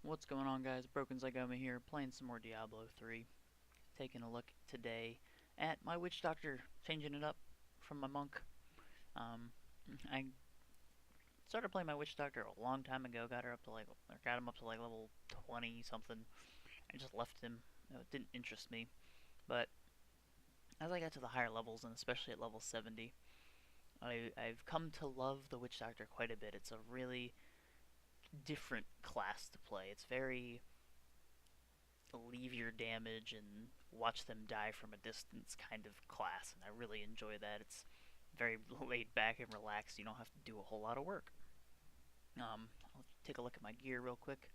What's going on, guys? Broken Zygoma here, playing some more Diablo 3. Taking a look today at my Witchdoctor, changing it up from my monk. Um, I started playing my Witchdoctor a long time ago. Got him up to like level 20 something. I just left him. It didn't interest me. But as I got to the higher levels, and especially at level 70, I've come to love the Witchdoctor quite a bit. It's a really different class to play. It's very leave your damage and watch them die from a distance kind of class, and I really enjoy that. It's very laid back and relaxed. You don't have to do a whole lot of work. I'll take a look at my gear real quick.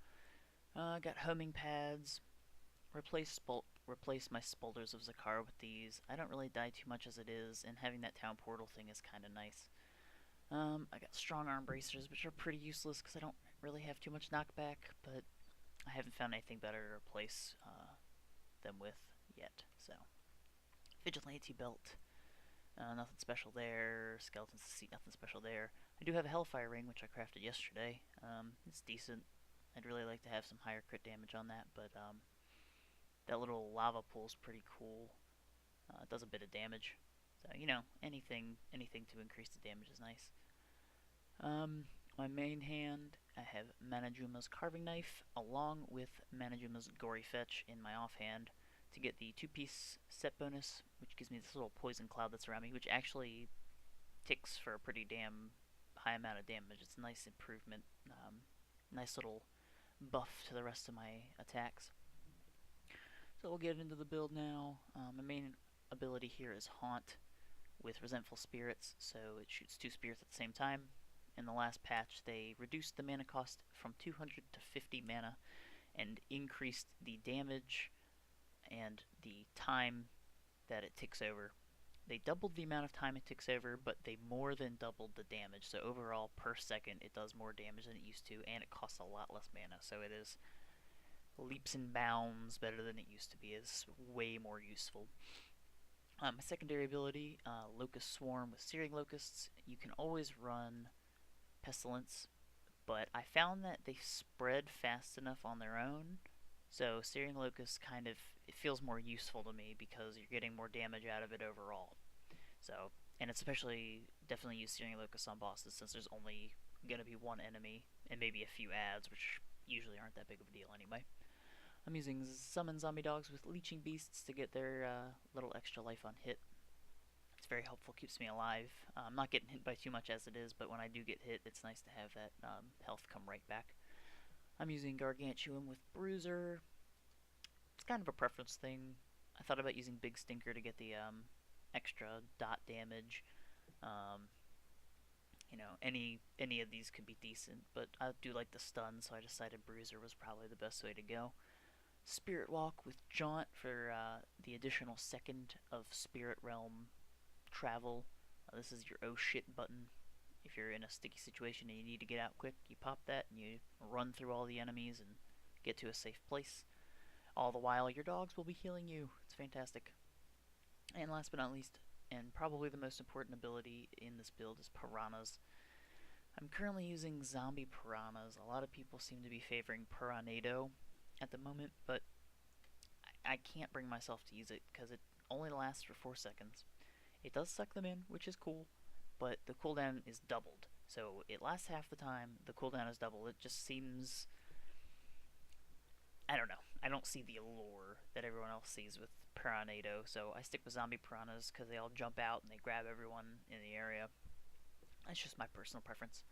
Got homing pads. Replace my Spolders of Zakar with these. I don't really die too much as it is, and having that town portal thing is kind of nice. I got strong arm bracers, which are pretty useless because I don't really have too much knockback, but I haven't found anything better to replace them with yet. So, Vigilante belt, nothing special there. Skeleton's seat, nothing special there. I do have a Hellfire ring, which I crafted yesterday. It's decent. I'd really like to have some higher crit damage on that, but that little lava pool's pretty cool. It does a bit of damage, so anything to increase the damage is nice. My main hand, I have Manajuma's Carving Knife, along with Manajuma's Gory Fetch in my offhand to get the 2-piece set bonus, which gives me this little poison cloud that's around me, which actually ticks for a pretty damn high amount of damage. It's a nice improvement, nice little buff to the rest of my attacks. So we'll get into the build now. My main ability here is Haunt with Resentful Spirits, so it shoots 2 spirits at the same time. In the last patch, they reduced the mana cost from 200 to 50 mana and increased the damage and the time that it ticks over. They doubled the amount of time it ticks over, but they more than doubled the damage. So overall, per second, it does more damage than it used to, and it costs a lot less mana. So it is leaps and bounds better than it used to be. It's way more useful. My secondary ability, Locust Swarm with Searing Locusts. You can always run Pestilence, but I found that they spread fast enough on their own, so Searing Locusts it feels more useful to me because you're getting more damage out of it overall. So, and it's definitely use Searing Locusts on bosses since there's only gonna be one enemy and maybe a few adds, which usually aren't that big of a deal anyway. I'm using Summon Zombie Dogs with Leeching Beasts to get their little extra life on hit. It's very helpful, keeps me alive. I'm not getting hit by too much as it is, but when I do get hit, it's nice to have that health come right back. I'm using Gargantuan with Bruiser. It's kind of a preference thing. I thought about using Big Stinker to get the extra dot damage. Any of these could be decent, but I do like the stun, so I decided Bruiser was probably the best way to go. Spirit Walk with Jaunt for the additional second of Spirit Realm travel. This is your oh shit button. If you're in a sticky situation and you need to get out quick, you pop that and you run through all the enemies and get to a safe place. All the while, your dogs will be healing you. It's fantastic. And last but not least, and probably the most important ability in this build, is Piranhas. I'm currently using Zombie Piranhas. A lot of people seem to be favoring Piranado at the moment, but I can't bring myself to use it because it only lasts for 4 seconds. It does suck them in, which is cool, but the cooldown is doubled. So it lasts half the time, the cooldown is doubled. It just seems... I don't know. I don't see the allure that everyone else sees with Piranado, so I stick with Zombie Piranhas because they all jump out and they grab everyone in the area. That's just my personal preference.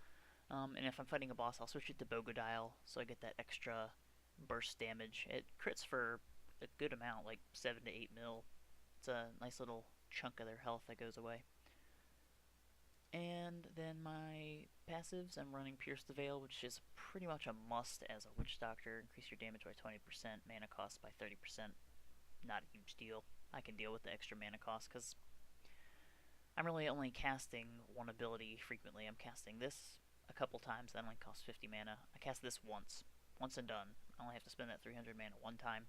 And if I'm fighting a boss, I'll switch it to Bogodile, so I get that extra burst damage. It crits for a good amount, like 7 to 8 mil. It's a nice little chunk of their health that goes away. And then my passives, I'm running Pierce the Veil, which is pretty much a must as a Witchdoctor. Increase your damage by 20%, mana cost by 30%. Not a huge deal. I can deal with the extra mana cost because I'm really only casting one ability frequently. I'm casting this a couple times, that only costs 50 mana. I cast this once and done. I only have to spend that 300 mana one time.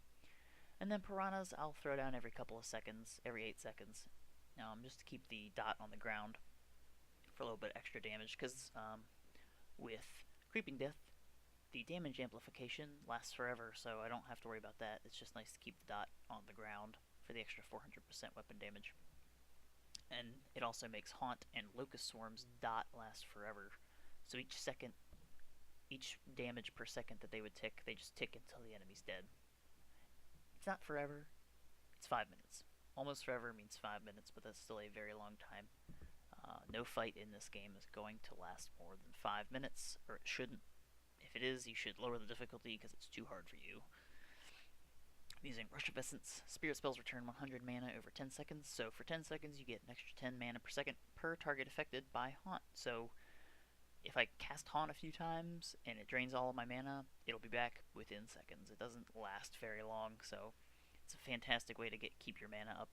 And then Piranhas, I'll throw down every couple of seconds, every 8 seconds, just to keep the dot on the ground for a little bit extra damage, because with Creeping Death, the damage amplification lasts forever, so I don't have to worry about that. It's just nice to keep the dot on the ground for the extra 400% weapon damage. And it also makes Haunt and Locust Swarms dot last forever. So each damage per second that they would tick, they just tick until the enemy's dead. It's not forever, it's 5 minutes. Almost forever means 5 minutes, but that's still a very long time. No fight in this game is going to last more than 5 minutes, or it shouldn't. If it is, you should lower the difficulty because it's too hard for you. I'm using Rush of Essence. Spirit spells return 100 mana over 10 seconds, so for 10 seconds you get an extra 10 mana per second per target affected by Haunt. So if I cast Haunt a few times and it drains all of my mana, it'll be back within seconds. It doesn't last very long, so it's a fantastic way to keep your mana up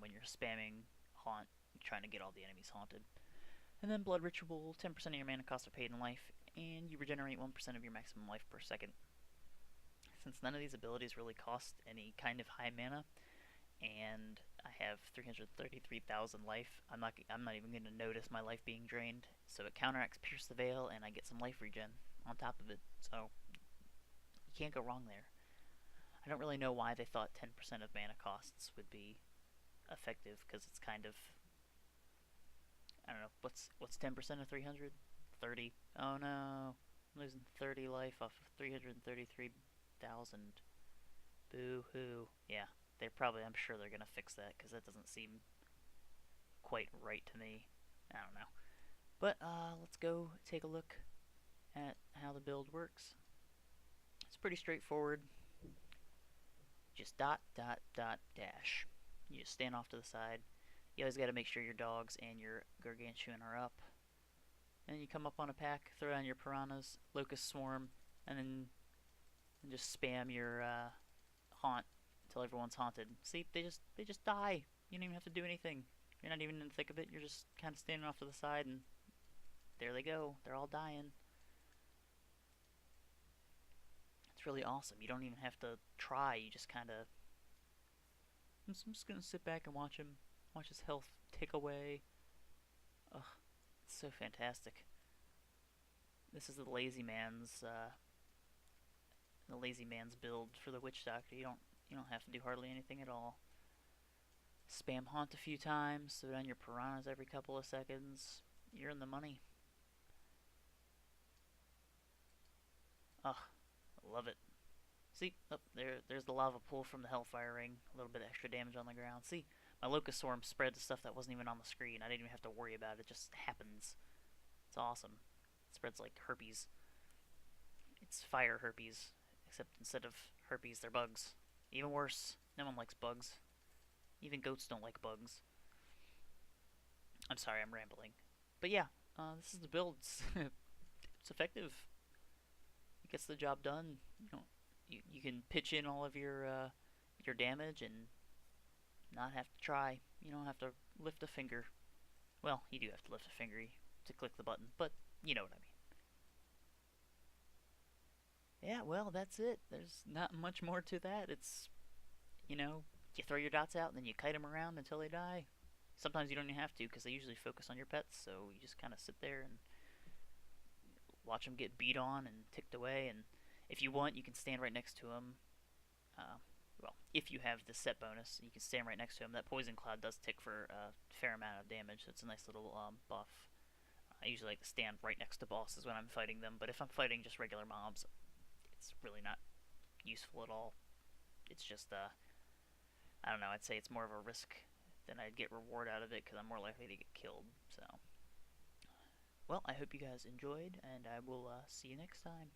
when you're spamming Haunt, trying to get all the enemies haunted. And then Blood Ritual, 10% of your mana costs are paid in life, and you regenerate 1% of your maximum life per second. Since none of these abilities really cost any kind of high mana, and I have 333,000 life, I'm not even going to notice my life being drained. So it counteracts Pierce the Veil, and I get some life regen on top of it. So you can't go wrong there. I don't really know why they thought 10% of mana costs would be effective, because it's kind of, I don't know, what's 10% of 300? 30. Oh no, I'm losing 30 life off of 333,000. Boo-hoo. Yeah, I'm sure they're gonna fix that, because that doesn't seem quite right to me. I don't know. But let's go take a look at how the build works. It's pretty straightforward. Just dot, dot, dot, dash. You just stand off to the side. You always got to make sure your dogs and your gargantuan are up. And you come up on a pack, throw down your piranhas, locust swarm, and then just spam your haunt until everyone's haunted. See, they just die. You don't even have to do anything. You're not even in the thick of it. You're just kind of standing off to the side, and there they go. They're all dying. It's really awesome. You don't even have to try. You just kind of... I'm just gonna sit back and watch his health tick away. Ugh, it's so fantastic. This is the lazy man's build for the Witchdoctor. You don't have to do hardly anything at all. Spam haunt a few times, throw down your piranhas every couple of seconds. You're in the money. Ugh, I love it. See, oh, there's the lava pool from the Hellfire Ring. A little bit of extra damage on the ground. See, my Locust Swarm spread to stuff that wasn't even on the screen. I didn't even have to worry about it. It just happens. It's awesome. It spreads like herpes. It's fire herpes, except instead of herpes, they're bugs. Even worse, no one likes bugs. Even goats don't like bugs. I'm sorry, I'm rambling. But yeah, this is the build. It's effective. It gets the job done. You can pitch in all of your damage and not have to try. You don't have to lift a finger. Well, you do have to lift a finger to click the button, but you know what I mean. Yeah, well, that's it. There's not much more to that. It's, you throw your dots out and then you kite them around until they die. Sometimes you don't even have to, because they usually focus on your pets, so you just kind of sit there and watch them get beat on and ticked away. And if you want, you can stand right next to them. Well, if you have the set bonus, you can stand right next to him. That poison cloud does tick for a fair amount of damage, so it's a nice little buff. I usually like to stand right next to bosses when I'm fighting them, but if I'm fighting just regular mobs, it's really not useful at all. It's just, I don't know, I'd say it's more of a risk than I'd get reward out of it, because I'm more likely to get killed, so. Well, I hope you guys enjoyed, and I will see you next time.